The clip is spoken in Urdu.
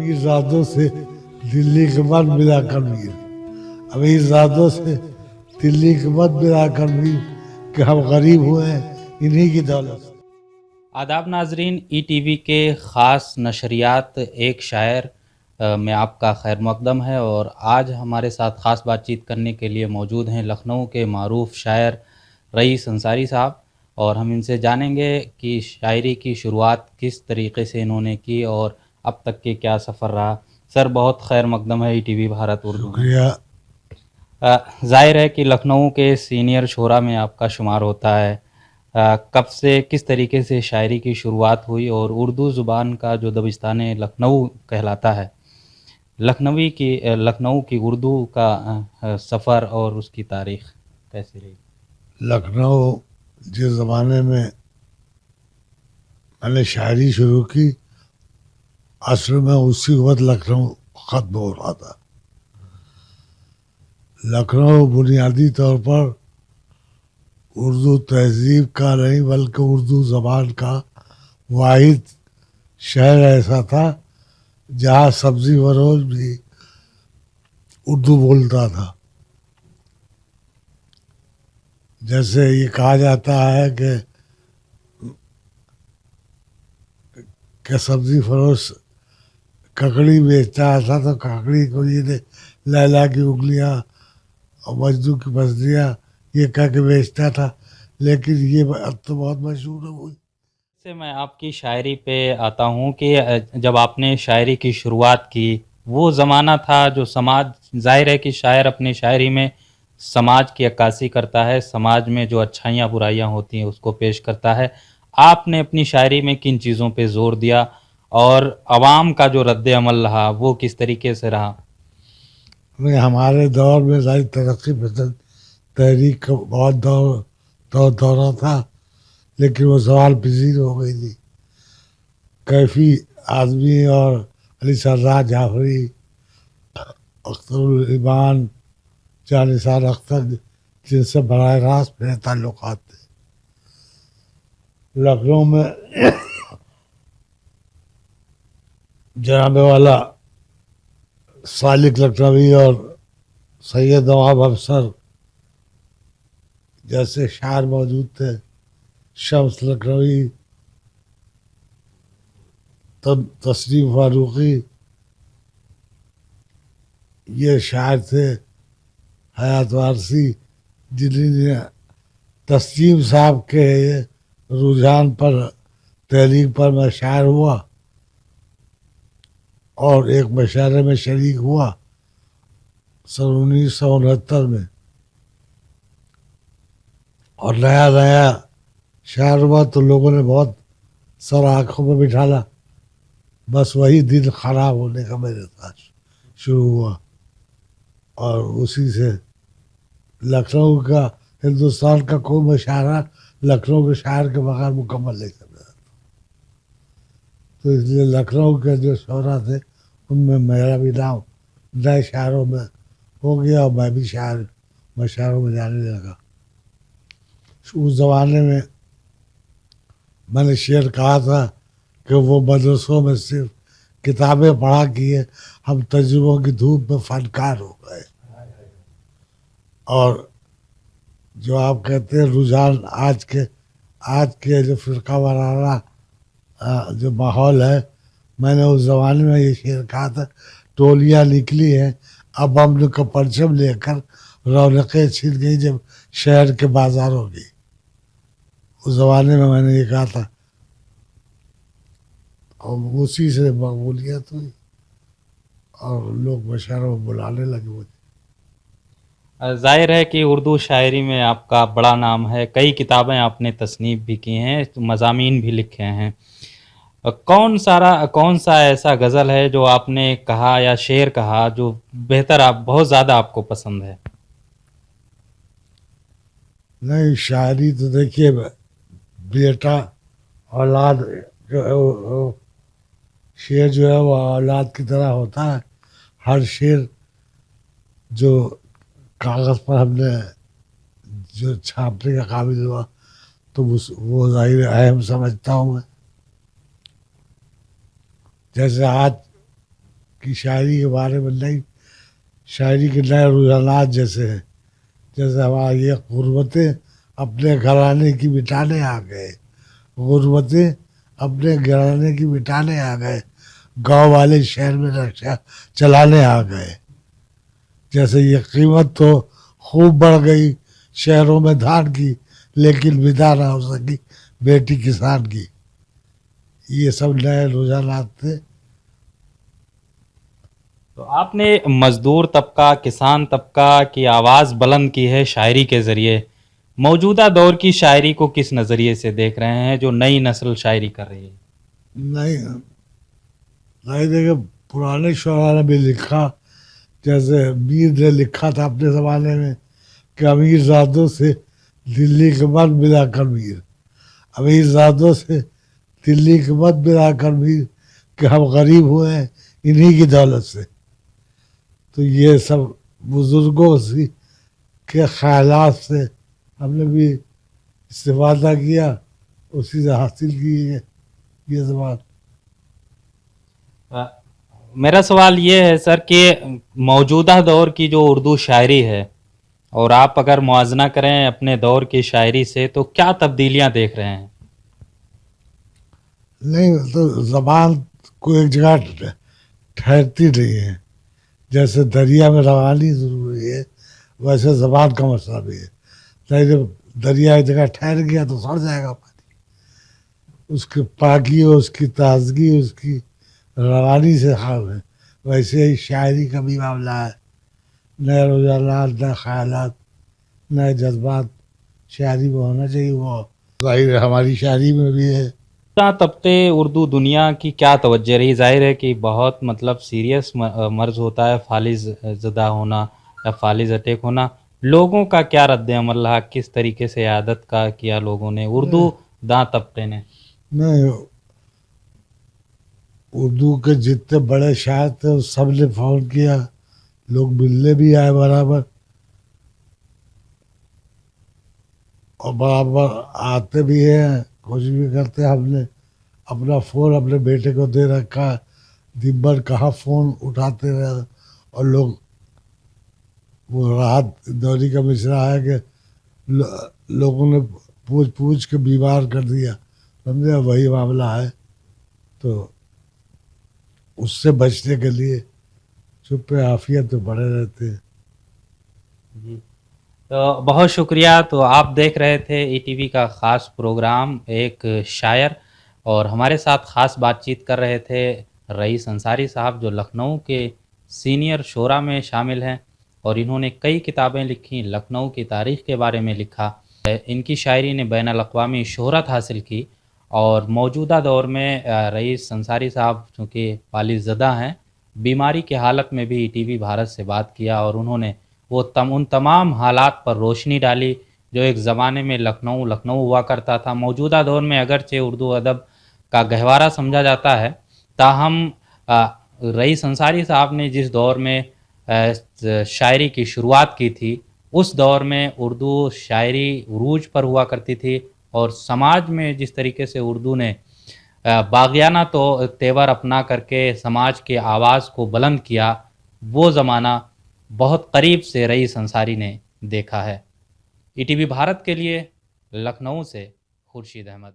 پیرزادوں سے دلی کے مت ملا کر بھی امیرزادوں سے دلی کے مت ملا کر بھی کہ ہم غریب ہوئے ہیں انہی کی دولت سے۔ آداب ناظرین، ای ٹی وی کے خاص نشریات ایک شاعر میں آپ کا خیر مقدم ہے، اور آج ہمارے ساتھ خاص بات چیت کرنے کے لیے موجود ہیں لکھنؤ کے معروف شاعر رئیس انصاری صاحب، اور ہم ان سے جانیں گے کہ شاعری کی شروعات کس طریقے سے انہوں نے کی اور اب تک کے کیا سفر رہا۔ سر بہت خیر مقدم ہے E T V Bharat Urdu میں۔ شکریہ۔ ظاہر ہے کہ لکھنؤ کے سینئر شعراء میں آپ کا شمار ہوتا ہے۔ کب سے کس طریقے سے شاعری کی شروعات ہوئی، اور اردو زبان کا جو دبستان لکھنؤ کہلاتا ہے، لکھنؤ کی اردو کا سفر اور اس کی تاریخ کیسی رہی؟ لکھنؤ جس زمانے میں نے شاعری شروع کی، اصل میں اسی وقت لکھنؤ ختم ہو رہا تھا۔ لکھنؤ بنیادی طور پر اردو تہذیب کا نہیں بلکہ اردو زبان کا واحد شہر ایسا تھا جہاں سبزی فروش بھی اردو بولتا تھا۔ جیسے یہ کہا جاتا ہے کہ سبزی فروش ککڑی بیچتا تھا تو ککڑی کو یہ لیلا کی انگلیاں اور مجنو کی پسلیاں یہ کہہ کے بیچتا تھا، لیکن یہ اب تو بہت مشہور ہوئی۔ سے میں آپ کی شاعری پہ آتا ہوں کہ جب آپ نے شاعری کی شروعات کی، وہ زمانہ تھا جو سماج، ظاہر ہے کہ شاعر اپنی شاعری میں سماج کی عکاسی کرتا ہے، سماج میں جو اچھائیاں برائیاں ہوتی ہیں اس کو پیش کرتا ہے۔ آپ نے اپنی شاعری میں کن چیزوں پہ زور دیا، اور عوام کا جو رد عمل رہا وہ کس طریقے سے رہا؟ ہمارے دور میں ظاہر ترقی پسند تحریک کا بہت دورہ تھا، لیکن وہ سوال پذیر ہو گئی تھی۔ کیفی اعظمی اور علی سردار جعفری، اختر الایمان، جانثار اختر، جن سے براہ راست میرے تعلقات تھے۔ لکھنؤ میں جناب والا سالک لکھنوی اور سید نواب افسر جیسے شاعر موجود تھے، شمس لکھنوی، تسلیم فاروقی، یہ شاعر تھے، حیات وارثی، جنہوں نے تسلیم صاحب کے رجحان پر، تحریک پر میں شاعر ہوا اور ایک مشاعرے میں شریک ہوا سن 1969 میں، اور نیا شاعر ہوا تو لوگوں نے بہت سر آنکھوں میں بٹھالا۔ بس وہی دن خراب ہونے کا میرے ساتھ شروع ہوا، اور اسی سے لکھنؤ کا، ہندوستان کا کوئی مشاعرہ لکھنؤ کے شاعر کے بغیر مکمل نہیں کر رہا، تو اس لیے لکھنؤ کے جو شعراء تھے ان میں میرا بھی نام نئے شاعروں میں ہو گیا، اور میں بھی مشاعروں میں جانے لگا۔ اس زمانے میں میں نے شعر کہا تھا کہ وہ مدرسوں میں صرف کتابیں پڑھا کیے، ہم تجربوں کی دھوپ میں فنکار ہو گئے۔ اور جو آپ کہتے ہیں رجحان آج کے جو فرقہ وارانہ جو ماحول ہے، میں نے اس زمانے میں یہ شعر کہا تھا، ٹولیاں نکلی ہیں اب امن کا پرچم لے کر، رونقیں چھن گئی جب شہر کے بازاروں کی۔ اس زمانے میں نے یہ کہا تھا، اور اسی سے مقبولیت ہوئی اور لوگ مشاعروں میں بلانے لگے مجھے۔ ظاہر ہے کہ اردو شاعری میں آپ کا بڑا نام ہے، کئی کتابیں آپ نے تصنیف بھی کی ہیں، مضامین بھی لکھے ہیں۔ کون سا ایسا غزل ہے جو آپ نے کہا یا شعر کہا جو بہت زیادہ آپ کو پسند ہے؟ نہیں، شاعری تو دیکھیے، بیٹا اولاد جو ہے وہ شعر جو ہے وہ اولاد کی طرح ہوتا ہے۔ ہر شعر جو کاغذ پر ہم نے جو چھاپنے کا قابل ہوا تو وہ ظاہر اہم سمجھتا ہوں میں۔ جیسے آج کی شاعری کے بارے میں نئی شاعری کے نئے رجحانات جیسے ہیں، جیسے ہمارا یہ غربتیں اپنے گھرانے کی مٹانے آ گئے، غربتیں اپنے گھرانے کی مٹانے آ گئے، گاؤں والے شہر میں رکشا چلانے آ گئے. جیسے یہ قیمت تو خوب بڑھ گئی شہروں میں دھان کی، لیکن ودا نہ ہو سکی بیٹی کسان کی. یہ سب نئے رجحانات تھے. تو آپ نے مزدور طبقہ، کسان طبقہ کی آواز بلند کی ہے شاعری کے ذریعے. موجودہ دور کی شاعری کو کس نظریے سے دیکھ رہے ہیں جو نئی نسل شاعری کر رہی ہے؟ نہیں دیکھے، پرانے شعراء نے بھی لکھا، جیسے میر نے لکھا تھا اپنے زمانے میں کہ امیر زادوں سے دلی کے مت ملا کر میر، امیر زادوں سے دلی کے مت ملا کر میر، کہ ہم غریب ہوئے ہیں انہی کی دولت سے. تو یہ سب بزرگوں کے خیالات سے ہم نے بھی استفادہ کیا، اسی سے حاصل کی ہے یہ زبان. میرا سوال یہ ہے سر کہ موجودہ دور کی جو اردو شاعری ہے اور آپ اگر موازنہ کریں اپنے دور کی شاعری سے تو کیا تبدیلیاں دیکھ رہے ہیں؟ نہیں تو زبان کو ایک جگہ ٹھہرتی نہیں ہے. جیسے دریا میں روانی ضروری ہے، ویسے زبان کا مسئلہ بھی ہے. جب دریا ایک جگہ ٹھہر گیا تو سڑ جائے گا پانی. اس کی پاکی، اس کی تازگی، اس کی روانی سے خام ہے. ویسے ہی شاعری کا بھی معاملہ ہے، نئے رجحانات، نئے خیالات، نئے جذبات شاعری میں ہونا چاہیے. وہ ظاہر ہے ہماری شاعری میں بھی ہے. طبقے اردو دنیا کی کیا توجہ رہی؟ ظاہر ہے کہ بہت مطلب سیریس مرض ہوتا ہے فالج زدہ ہونا یا فالج اٹیک ہونا. لوگوں کا کیا رد عمل رہا؟ کس طریقے سے عادت کا کیا لوگوں نے، اردو داں طبقے نے؟ نہیں، اردو کے جتنے بڑے شاعر تھے اس سب نے فون کیا، لوگ ملنے بھی آئے برابر، اور برابر آتے بھی ہیں، کوشش بھی کرتے ہیں. ہم نے اپنا فون اپنے بیٹے کو دے رکھا، دن بھر کہاں فون اٹھاتے رہے. اور لوگ وہ راحت دوری کا مشرا ہے کہ لوگوں نے پوچھ کے بیمار کر دیا، سمجھے، وہی معاملہ ہے. تو اس سے بچنے کے لیے چپ عافیت تو بڑے رہتے ہیں. جی تو بہت شکریہ. تو آپ دیکھ رہے تھے ای ٹی وی کا خاص پروگرام ایک شاعر، اور ہمارے ساتھ خاص بات چیت کر رہے تھے رئیس انصاری صاحب، جو لکھنؤ کے سینئر شعراء میں شامل ہیں اور انہوں نے کئی کتابیں لکھی، لکھنؤ کی تاریخ کے بارے میں لکھا. ان کی شاعری نے بین الاقوامی شہرت حاصل کی، اور موجودہ دور میں رئیس انصاری صاحب چونکہ فالج زدہ ہیں، بیماری کے حالت میں بھی ای ٹی وی بھارت سے بات کیا، اور انہوں نے ان تمام حالات پر روشنی ڈالی جو ایک زمانے میں لکھنؤ ہوا کرتا تھا. موجودہ دور میں اگرچہ اردو ادب کا گہوارہ سمجھا جاتا ہے، تاہم رئیس انصاری صاحب نے جس دور میں شاعری کی شروعات کی تھی، اس دور میں اردو شاعری عروج پر ہوا کرتی تھی، اور سماج میں جس طریقے سے اردو نے باغیانہ تیور اپنا کر کے سماج کے آواز کو بلند کیا، وہ زمانہ بہت قریب سے رئیس انصاری نے دیکھا ہے. ای ٹی وی بھارت کے لیے لکھنؤ سے خورشید احمد.